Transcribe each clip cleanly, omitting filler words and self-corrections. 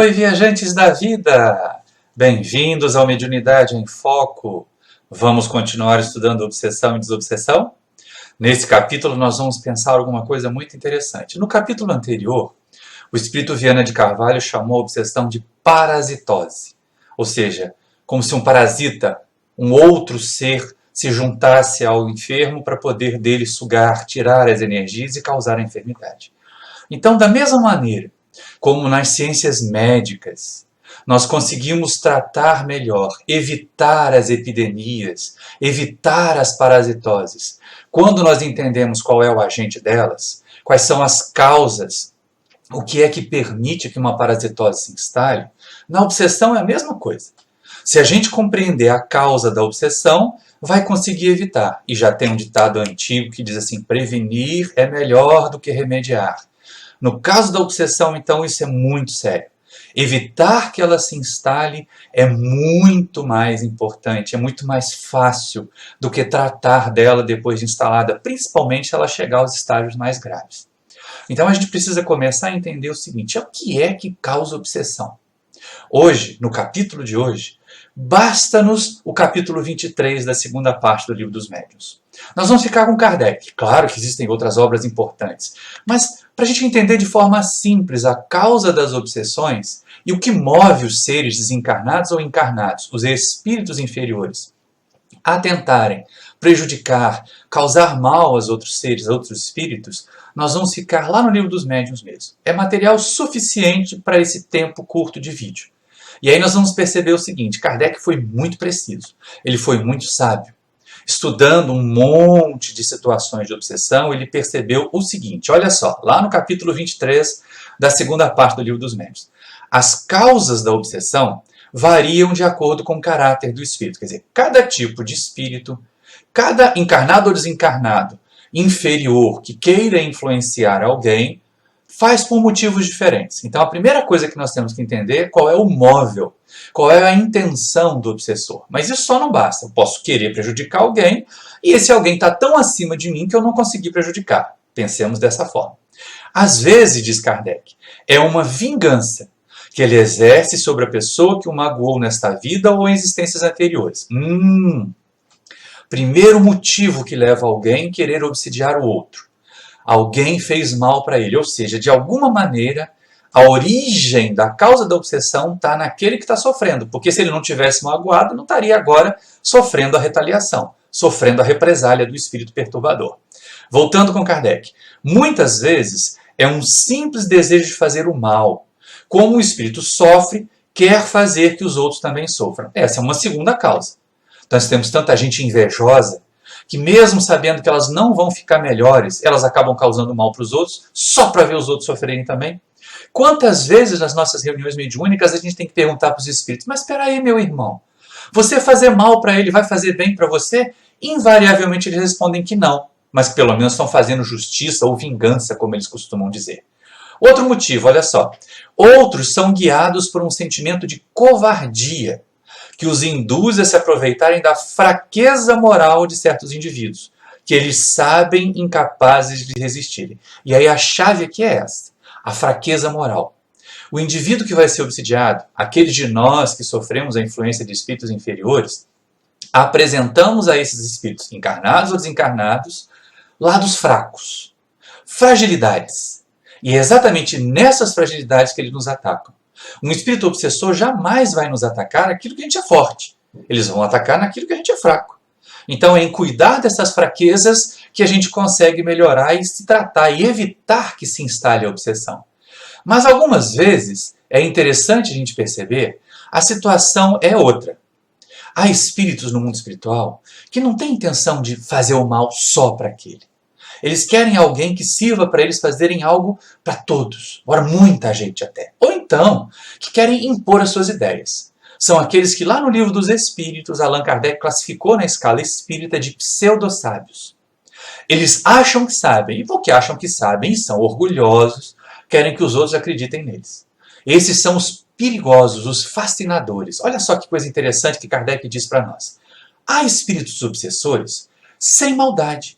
Oi, viajantes da vida! Bem-vindos ao Mediunidade em Foco. Vamos continuar estudando obsessão e desobsessão? Nesse capítulo nós vamos pensar alguma coisa muito interessante. No capítulo anterior, o espírito Viana de Carvalho chamou a obsessão de parasitose. Ou seja, como se um parasita, um outro ser, se juntasse ao enfermo para poder dele sugar, tirar as energias e causar a enfermidade. Então, da mesma maneira como nas ciências médicas, nós conseguimos tratar melhor, evitar as epidemias, evitar as parasitoses. Quando nós entendemos qual é o agente delas, quais são as causas, o que é que permite que uma parasitose se instale, na obsessão é a mesma coisa. Se a gente compreender a causa da obsessão, vai conseguir evitar. E já tem um ditado antigo que diz assim, prevenir é melhor do que remediar. No caso da obsessão, então, isso é muito sério. Evitar que ela se instale é muito mais importante, é muito mais fácil do que tratar dela depois de instalada, principalmente se ela chegar aos estágios mais graves. Então a gente precisa começar a entender o seguinte, o que é que causa obsessão? Hoje, no capítulo de hoje, basta-nos o capítulo 23 da segunda parte do Livro dos Médiuns. Nós vamos ficar com Kardec. Claro que existem outras obras importantes, mas para a gente entender de forma simples a causa das obsessões e o que move os seres desencarnados ou encarnados, os espíritos inferiores, a tentarem prejudicar, causar mal aos outros seres, a outros espíritos, nós vamos ficar lá no Livro dos Médiuns mesmo. É material suficiente para esse tempo curto de vídeo. E aí nós vamos perceber o seguinte, Kardec foi muito preciso, ele foi muito sábio. Estudando um monte de situações de obsessão, ele percebeu o seguinte, olha só, lá no capítulo 23 da segunda parte do Livro dos Médiuns. As causas da obsessão variam de acordo com o caráter do espírito. Quer dizer, cada tipo de espírito, cada encarnado ou desencarnado inferior que queira influenciar alguém, faz por motivos diferentes. Então, a primeira coisa que nós temos que entender é qual é o móvel, qual é a intenção do obsessor. Mas isso só não basta. Eu posso querer prejudicar alguém e esse alguém está tão acima de mim que eu não consegui prejudicar. Pensemos dessa forma. Às vezes, diz Kardec, é uma vingança que ele exerce sobre a pessoa que o magoou nesta vida ou em existências anteriores. Primeiro motivo que leva alguém a querer obsidiar o outro. Alguém fez mal para ele, ou seja, de alguma maneira, a origem da causa da obsessão está naquele que está sofrendo, porque se ele não tivesse magoado, não estaria agora sofrendo a retaliação, sofrendo a represália do espírito perturbador. Voltando com Kardec, muitas vezes é um simples desejo de fazer o mal. Como o espírito sofre, quer fazer que os outros também sofram. Essa é uma segunda causa. Então, nós temos tanta gente invejosa, que mesmo sabendo que elas não vão ficar melhores, elas acabam causando mal para os outros, só para ver os outros sofrerem também. Quantas vezes nas nossas reuniões mediúnicas a gente tem que perguntar para os espíritos, mas espera aí, meu irmão, você fazer mal para ele vai fazer bem para você? Invariavelmente eles respondem que não, mas pelo menos estão fazendo justiça ou vingança, como eles costumam dizer. Outro motivo, olha só, outros são guiados por um sentimento de covardia, que os induz a se aproveitarem da fraqueza moral de certos indivíduos, que eles sabem incapazes de resistirem. E aí a chave aqui é essa, a fraqueza moral. O indivíduo que vai ser obsidiado, aqueles de nós que sofremos a influência de espíritos inferiores, apresentamos a esses espíritos, encarnados ou desencarnados, lados fracos, fragilidades. E é exatamente nessas fragilidades que eles nos atacam. Um espírito obsessor jamais vai nos atacar naquilo que a gente é forte. Eles vão atacar naquilo que a gente é fraco. Então é em cuidar dessas fraquezas que a gente consegue melhorar e se tratar e evitar que se instale a obsessão. Mas algumas vezes é interessante a gente perceber, a situação é outra. Há espíritos no mundo espiritual que não têm intenção de fazer o mal só para aquele. Eles querem alguém que sirva para eles fazerem algo para todos, ora muita gente até. Ou então, que querem impor as suas ideias. São aqueles que lá no Livro dos Espíritos, Allan Kardec classificou na escala espírita de pseudo-sábios. Eles acham que sabem, e porque acham que sabem e são orgulhosos, querem que os outros acreditem neles. Esses são os perigosos, os fascinadores. Olha só que coisa interessante que Kardec diz para nós. Há espíritos obsessores sem maldade,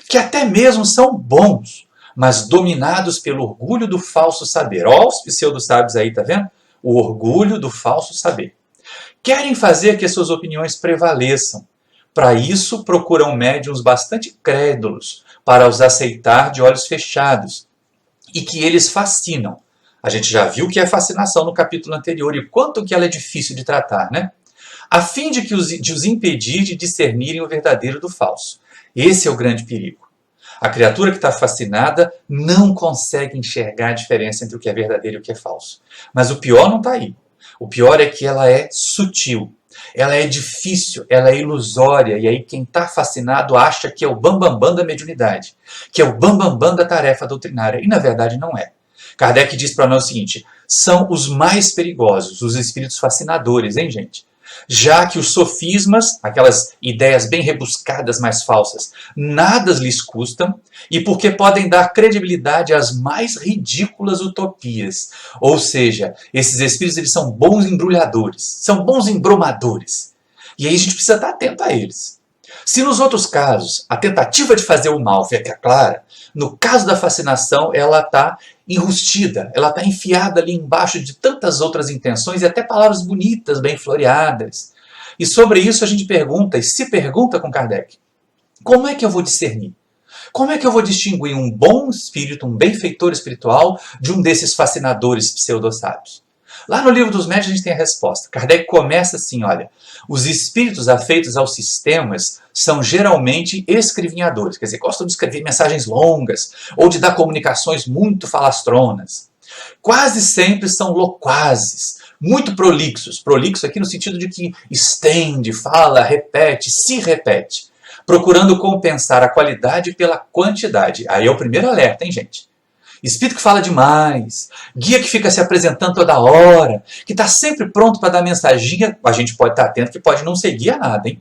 que até mesmo são bons, mas dominados pelo orgulho do falso saber. Olha os pseudo-sábios aí, tá vendo? o orgulho do falso saber. Querem fazer que suas opiniões prevaleçam. Para isso, procuram médiuns bastante crédulos para os aceitar de olhos fechados e que eles fascinam. A gente já viu que é fascinação no capítulo anterior e quanto que ela é difícil de tratar, né? A fim de os impedir de discernirem o verdadeiro do falso. Esse é o grande perigo. A criatura que está fascinada não consegue enxergar a diferença entre o que é verdadeiro e o que é falso. Mas o pior não está aí. O pior é que ela é sutil, ela é difícil, ela é ilusória, e aí quem está fascinado acha que é o bambambam da mediunidade, que é o bambambam da tarefa doutrinária, e na verdade não é. Kardec diz para nós o seguinte: são os mais perigosos, os espíritos fascinadores, hein, gente? Já que os sofismas, aquelas ideias bem rebuscadas, mais falsas, nada lhes custam, e porque podem dar credibilidade às mais ridículas utopias. Ou seja, esses espíritos eles são bons embrulhadores, são bons embromadores. E aí a gente precisa estar atento a eles. Se nos outros casos a tentativa de fazer o mal fica clara, no caso da fascinação ela está enrustida, ela está enfiada ali embaixo de tantas outras intenções e até palavras bonitas, bem floreadas. E sobre isso a gente pergunta, e se pergunta com Kardec, como é que eu vou discernir? Como é que eu vou distinguir um bom espírito, um benfeitor espiritual, de um desses fascinadores pseudo-sábios? Lá no Livro dos Médiuns a gente tem a resposta. Kardec começa assim, olha, os espíritos afeitos aos sistemas são geralmente escrevinhadores, quer dizer, gostam de escrever mensagens longas ou de dar comunicações muito falastronas. Quase sempre são loquazes, muito prolixos. Prolixo aqui no sentido de que estende, fala, repete, se repete, procurando compensar a qualidade pela quantidade. Aí é o primeiro alerta, hein, gente? Espírito que fala demais, guia que fica se apresentando toda hora, que está sempre pronto para dar mensaginha, a gente pode estar atento que pode não ser guia nada, hein?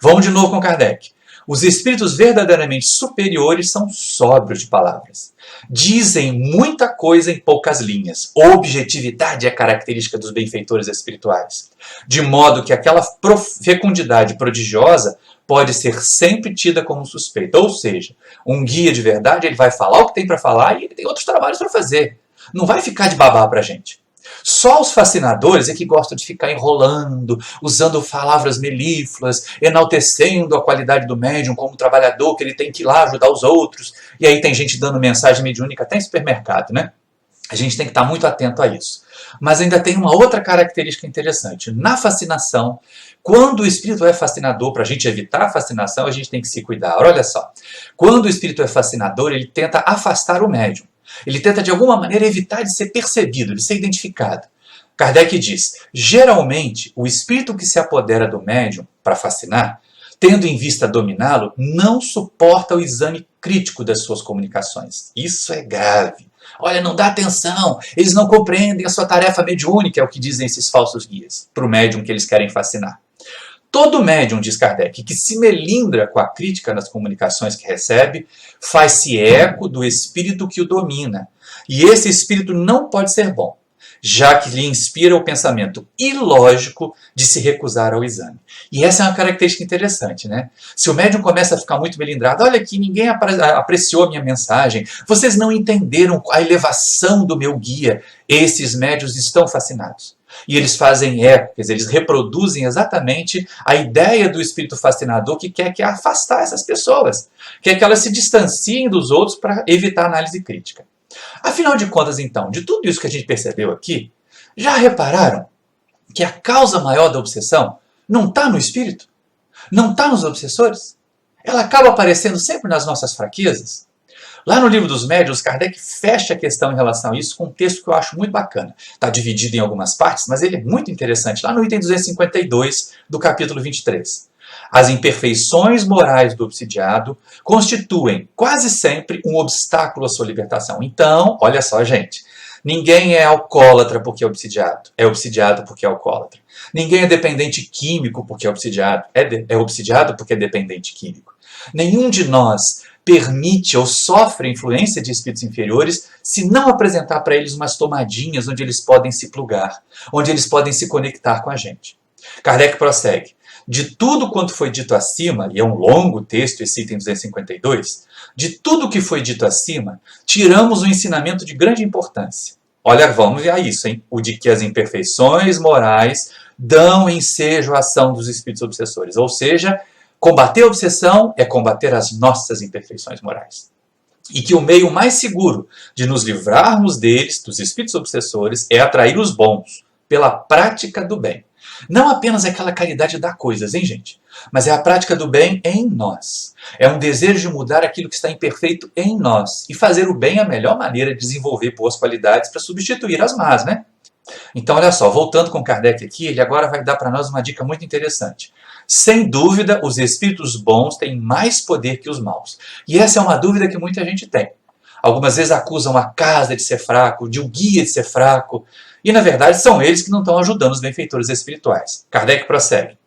Vamos de novo com Kardec. Os espíritos verdadeiramente superiores são sóbrios de palavras. Dizem muita coisa em poucas linhas. Objetividade é característica dos benfeitores espirituais. De modo que aquela fecundidade prodigiosa pode ser sempre tida como suspeita. Ou seja, um guia de verdade ele vai falar o que tem para falar e ele tem outros trabalhos para fazer. Não vai ficar de babá para a gente. Só os fascinadores é que gostam de ficar enrolando, usando palavras melífluas, enaltecendo a qualidade do médium como trabalhador, que ele tem que ir lá ajudar os outros. E aí tem gente dando mensagem mediúnica até em supermercado, né? A gente tem que estar muito atento a isso. Mas ainda tem uma outra característica interessante. Na fascinação, quando o espírito é fascinador, para a gente evitar a fascinação, a gente tem que se cuidar. Olha só. Quando o espírito é fascinador, ele tenta afastar o médium. Ele tenta, de alguma maneira, evitar de ser percebido, de ser identificado. Kardec diz, geralmente, o espírito que se apodera do médium para fascinar, tendo em vista dominá-lo, não suporta o exame crítico das suas comunicações. Isso é grave. Olha, não dá atenção, eles não compreendem a sua tarefa mediúnica, é o que dizem esses falsos guias, para o médium que eles querem fascinar. Todo médium, diz Kardec, que se melindra com a crítica nas comunicações que recebe, faz-se eco do espírito que o domina. E esse espírito não pode ser bom, já que lhe inspira o pensamento ilógico de se recusar ao exame. E essa é uma característica interessante, né? Se o médium começa a ficar muito melindrado, olha aqui, ninguém apreciou a minha mensagem, vocês não entenderam a elevação do meu guia, esses médiuns estão fascinados. E eles fazem eco, quer dizer, eles reproduzem exatamente a ideia do espírito fascinador que quer afastar essas pessoas, quer que elas se distanciem dos outros para evitar análise crítica. Afinal de contas, então, de tudo isso que a gente percebeu aqui, já repararam que a causa maior da obsessão não está no espírito? Não está nos obsessores? Ela acaba aparecendo sempre nas nossas fraquezas? Lá no Livro dos Médiuns, Kardec fecha a questão em relação a isso com um texto que eu acho muito bacana. Está dividido em algumas partes, mas ele é muito interessante. Lá no item 252 do capítulo 23. As imperfeições morais do obsidiado constituem quase sempre um obstáculo à sua libertação. Então, olha só, gente. Ninguém é alcoólatra porque é obsidiado porque é alcoólatra. Ninguém é dependente químico porque é obsidiado, é obsidiado porque é dependente químico. Nenhum de nós permite ou sofre a influência de espíritos inferiores se não apresentar para eles umas tomadinhas onde eles podem se plugar, onde eles podem se conectar com a gente. Kardec prossegue. De tudo quanto foi dito acima, e é um longo texto, esse item 252, de tudo que foi dito acima, tiramos um ensinamento de grande importância. Olha, vamos a isso, hein? O de que as imperfeições morais dão ensejo à ação dos espíritos obsessores. Ou seja, combater a obsessão é combater as nossas imperfeições morais. E que o meio mais seguro de nos livrarmos deles, dos espíritos obsessores, é atrair os bons, pela prática do bem. Não apenas aquela caridade dá coisas, hein, gente? Mas é a prática do bem em nós. É um desejo de mudar aquilo que está imperfeito em nós. E fazer o bem é a melhor maneira de desenvolver boas qualidades para substituir as más, né? Então, olha só, voltando com Kardec aqui, ele agora vai dar para nós uma dica muito interessante. Sem dúvida, os espíritos bons têm mais poder que os maus. E essa é uma dúvida que muita gente tem. Algumas vezes acusam a casa de ser fraco, de o guia de ser fraco. E, na verdade, são eles que não estão ajudando os benfeitores espirituais. Kardec prossegue.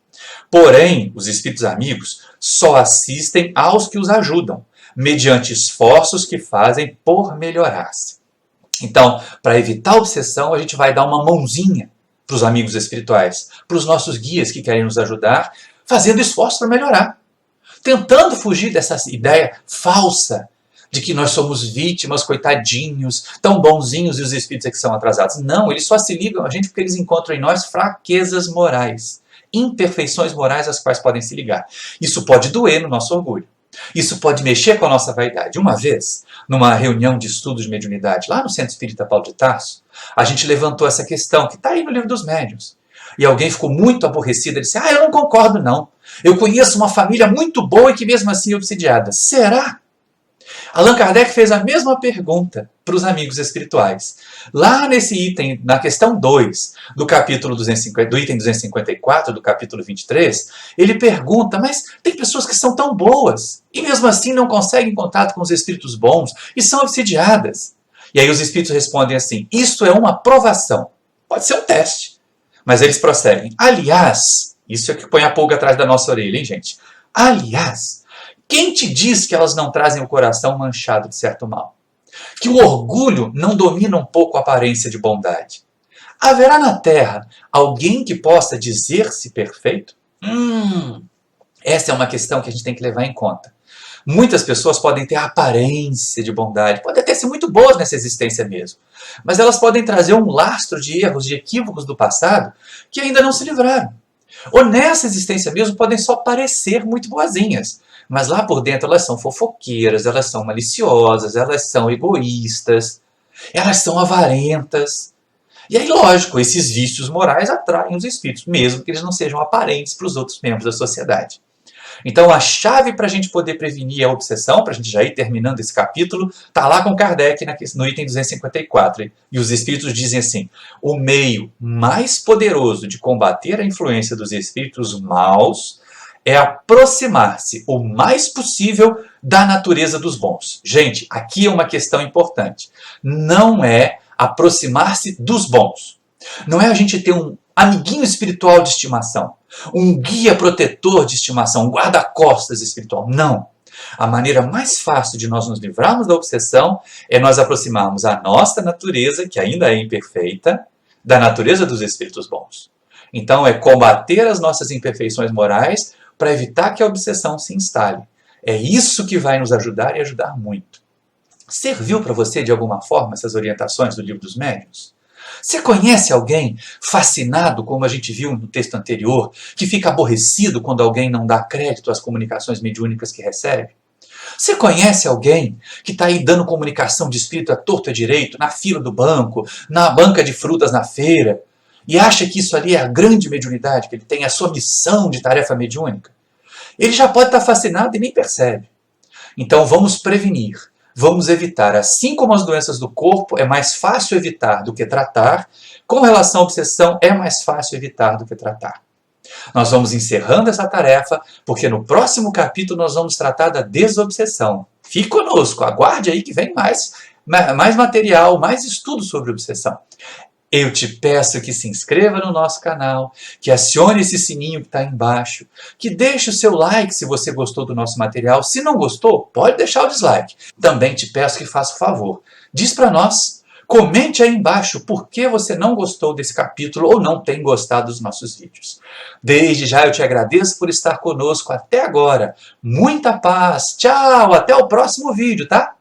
Porém, os espíritos amigos só assistem aos que os ajudam, mediante esforços que fazem por melhorar-se. Então, para evitar a obsessão, a gente vai dar uma mãozinha para os amigos espirituais, para os nossos guias que querem nos ajudar, fazendo esforço para melhorar. Tentando fugir dessa ideia falsa de que nós somos vítimas, coitadinhos, tão bonzinhos e os espíritos é que são atrasados. Não, eles só se ligam a gente porque eles encontram em nós fraquezas morais, imperfeições morais às quais podem se ligar. Isso pode doer no nosso orgulho. Isso pode mexer com a nossa vaidade. Uma vez, numa reunião de estudos de mediunidade, lá no Centro Espírita Paulo de Tarso, a gente levantou essa questão, que está aí no Livro dos Médiuns. E alguém ficou muito aborrecido e disse, eu não concordo não. Eu conheço uma família muito boa e que mesmo assim é obsidiada. Será? Allan Kardec fez a mesma pergunta para os amigos espirituais. Lá nesse item, na questão 2, do capítulo 250, do item 254, do capítulo 23, ele pergunta, mas tem pessoas que são tão boas e mesmo assim não conseguem contato com os espíritos bons e são obsidiadas. E aí os espíritos respondem assim, isto é uma provação. Pode ser um teste. Mas eles prosseguem. Aliás, isso é que põe a pulga atrás da nossa orelha, hein, gente? Aliás, quem te diz que elas não trazem o coração manchado de certo mal? Que o orgulho não domina um pouco a aparência de bondade? Haverá na Terra alguém que possa dizer-se perfeito? Essa é uma questão que a gente tem que levar em conta. Muitas pessoas podem ter a aparência de bondade, podem até ser muito boas nessa existência mesmo, mas elas podem trazer um lastro de erros, de equívocos do passado que ainda não se livraram. Ou nessa existência mesmo podem só parecer muito boazinhas, mas lá por dentro elas são fofoqueiras, elas são maliciosas, elas são egoístas, elas são avarentas. E aí, lógico, esses vícios morais atraem os espíritos, mesmo que eles não sejam aparentes para os outros membros da sociedade. Então, a chave para a gente poder prevenir a obsessão, para a gente já ir terminando esse capítulo, está lá com Kardec no item 254. E os espíritos dizem assim, o meio mais poderoso de combater a influência dos espíritos maus é aproximar-se o mais possível da natureza dos bons. Gente, aqui é uma questão importante. Não é aproximar-se dos bons. Não é a gente ter um amiguinho espiritual de estimação, um guia protetor de estimação, um guarda-costas espiritual. Não. A maneira mais fácil de nós nos livrarmos da obsessão é nós aproximarmos a nossa natureza, que ainda é imperfeita, da natureza dos espíritos bons. Então é combater as nossas imperfeições morais para evitar que a obsessão se instale. É isso que vai nos ajudar e ajudar muito. Serviu para você de alguma forma essas orientações do Livro dos Médiuns? Você conhece alguém fascinado, como a gente viu no texto anterior, que fica aborrecido quando alguém não dá crédito às comunicações mediúnicas que recebe? Você conhece alguém que está aí dando comunicação de espírito à torto e à direito, na fila do banco, na banca de frutas na feira, e acha que isso ali é a grande mediunidade, que ele tem a sua missão de tarefa mediúnica? Ele já pode estar fascinado e nem percebe. Então vamos prevenir. Vamos evitar, assim como as doenças do corpo é mais fácil evitar do que tratar, com relação à obsessão é mais fácil evitar do que tratar. Nós vamos encerrando essa tarefa, porque no próximo capítulo nós vamos tratar da desobsessão. Fique conosco, aguarde aí que vem mais material, mais estudo sobre obsessão. Eu te peço que se inscreva no nosso canal, que acione esse sininho que está aí embaixo, que deixe o seu like se você gostou do nosso material. Se não gostou, pode deixar o dislike. Também te peço que faça o favor. Diz para nós, comente aí embaixo por que você não gostou desse capítulo ou não tem gostado dos nossos vídeos. Desde já eu te agradeço por estar conosco até agora. Muita paz. Tchau, até o próximo vídeo, tá?